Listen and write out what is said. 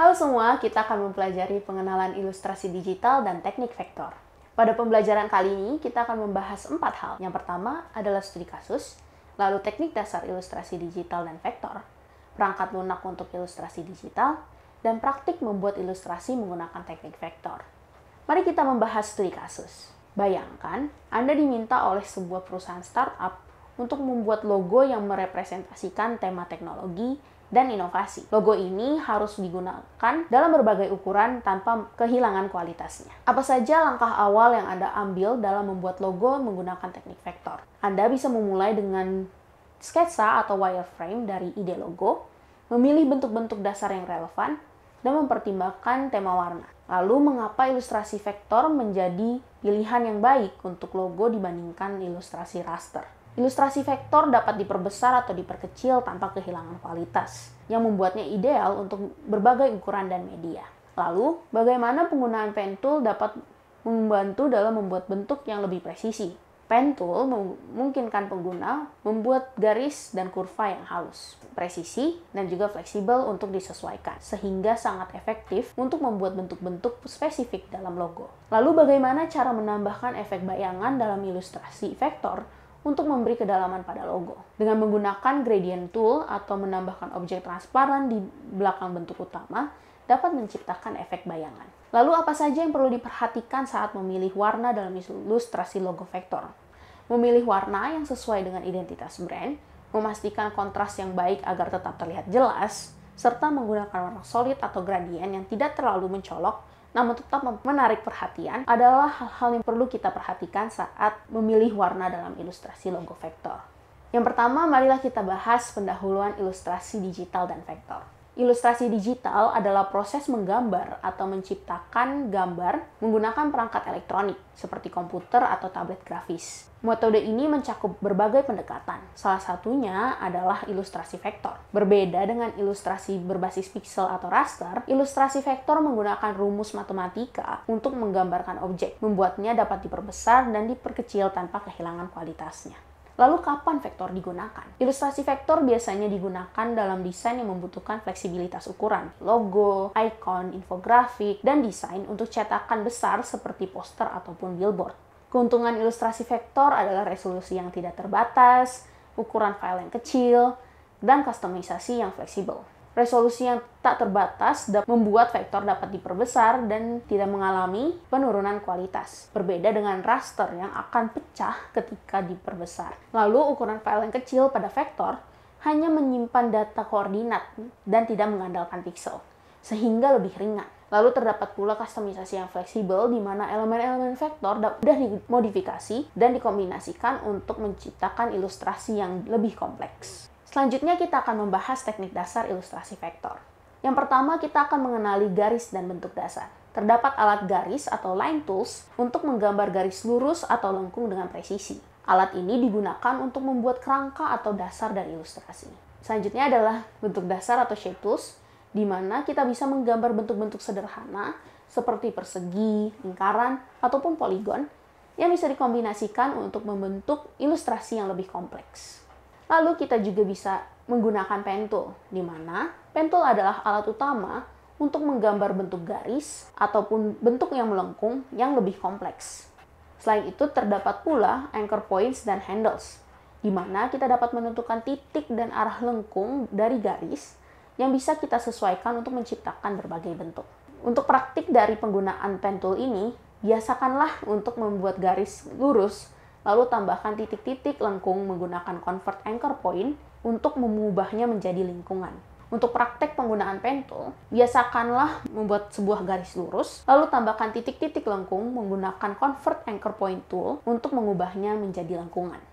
Halo semua, kita akan mempelajari pengenalan ilustrasi digital dan teknik vektor. Pada pembelajaran kali ini, kita akan membahas 4 hal. Yang pertama adalah studi kasus, lalu teknik dasar ilustrasi digital dan vektor, perangkat lunak untuk ilustrasi digital, dan praktik membuat ilustrasi menggunakan teknik vektor. Mari kita membahas studi kasus. Bayangkan, Anda diminta oleh sebuah perusahaan startup untuk membuat logo yang merepresentasikan tema teknologi dan inovasi. Logo ini harus digunakan dalam berbagai ukuran tanpa kehilangan kualitasnya. Apa saja langkah awal yang Anda ambil dalam membuat logo menggunakan teknik vektor? Anda bisa memulai dengan sketsa atau wireframe dari ide logo, memilih bentuk-bentuk dasar yang relevan, dan mempertimbangkan tema warna. Lalu, mengapa ilustrasi vektor menjadi pilihan yang baik untuk logo dibandingkan ilustrasi raster? Ilustrasi vektor dapat diperbesar atau diperkecil tanpa kehilangan kualitas, yang membuatnya ideal untuk berbagai ukuran dan media. Lalu, bagaimana penggunaan pen tool dapat membantu dalam membuat bentuk yang lebih presisi? Pen tool memungkinkan pengguna membuat garis dan kurva yang halus, presisi, dan juga fleksibel untuk disesuaikan, sehingga sangat efektif untuk membuat bentuk-bentuk spesifik dalam logo. Lalu, bagaimana cara menambahkan efek bayangan dalam ilustrasi vektor untuk memberi kedalaman pada logo? Dengan menggunakan gradient tool atau menambahkan objek transparan di belakang bentuk utama, dapat menciptakan efek bayangan. Lalu apa saja yang perlu diperhatikan saat memilih warna dalam ilustrasi logo vektor? Memilih warna yang sesuai dengan identitas brand, memastikan kontras yang baik agar tetap terlihat jelas, serta menggunakan warna solid atau gradien yang tidak terlalu mencolok namun tetap menarik perhatian adalah hal-hal yang perlu kita perhatikan saat memilih warna dalam ilustrasi logo vektor. Yang pertama, marilah kita bahas pendahuluan ilustrasi digital dan vektor. Ilustrasi digital adalah proses menggambar atau menciptakan gambar menggunakan perangkat elektronik seperti komputer atau tablet grafis. Metode ini mencakup berbagai pendekatan. Salah satunya adalah ilustrasi vektor. Berbeda dengan ilustrasi berbasis pixel atau raster, ilustrasi vektor menggunakan rumus matematika untuk menggambarkan objek, membuatnya dapat diperbesar dan diperkecil tanpa kehilangan kualitasnya. Lalu kapan vektor digunakan? Ilustrasi vektor biasanya digunakan dalam desain yang membutuhkan fleksibilitas ukuran, logo, icon, infografik, dan desain untuk cetakan besar seperti poster ataupun billboard. Keuntungan ilustrasi vektor adalah resolusi yang tidak terbatas, ukuran file yang kecil, dan kustomisasi yang fleksibel. Resolusi yang tak terbatas membuat vektor dapat diperbesar dan tidak mengalami penurunan kualitas. Berbeda dengan raster yang akan pecah ketika diperbesar. Lalu ukuran file yang kecil pada vektor hanya menyimpan data koordinat dan tidak mengandalkan pixel, sehingga lebih ringan. Lalu terdapat pula kustomisasi yang fleksibel di mana elemen-elemen vektor mudah dimodifikasi dan dikombinasikan untuk menciptakan ilustrasi yang lebih kompleks. Selanjutnya kita akan membahas teknik dasar ilustrasi vektor. Yang pertama, kita akan mengenali garis dan bentuk dasar. Terdapat alat garis atau line tools untuk menggambar garis lurus atau lengkung dengan presisi. Alat ini digunakan untuk membuat kerangka atau dasar dari ilustrasi. Selanjutnya adalah bentuk dasar atau shape tools, di mana kita bisa menggambar bentuk-bentuk sederhana seperti persegi, lingkaran, ataupun poligon yang bisa dikombinasikan untuk membentuk ilustrasi yang lebih kompleks. Lalu kita juga bisa menggunakan pen tool, di mana pen tool adalah alat utama untuk menggambar bentuk garis ataupun bentuk yang melengkung yang lebih kompleks. Selain itu, terdapat pula anchor points dan handles, di mana kita dapat menentukan titik dan arah lengkung dari garis yang bisa kita sesuaikan untuk menciptakan berbagai bentuk. Untuk praktik dari penggunaan pen tool ini, biasakanlah untuk membuat garis lurus, lalu tambahkan titik-titik lengkung menggunakan convert anchor point untuk mengubahnya menjadi lingkungan. Untuk praktek penggunaan pen tool, biasakanlah membuat sebuah garis lurus, lalu tambahkan titik-titik lengkung menggunakan convert anchor point tool untuk mengubahnya menjadi lengkungan.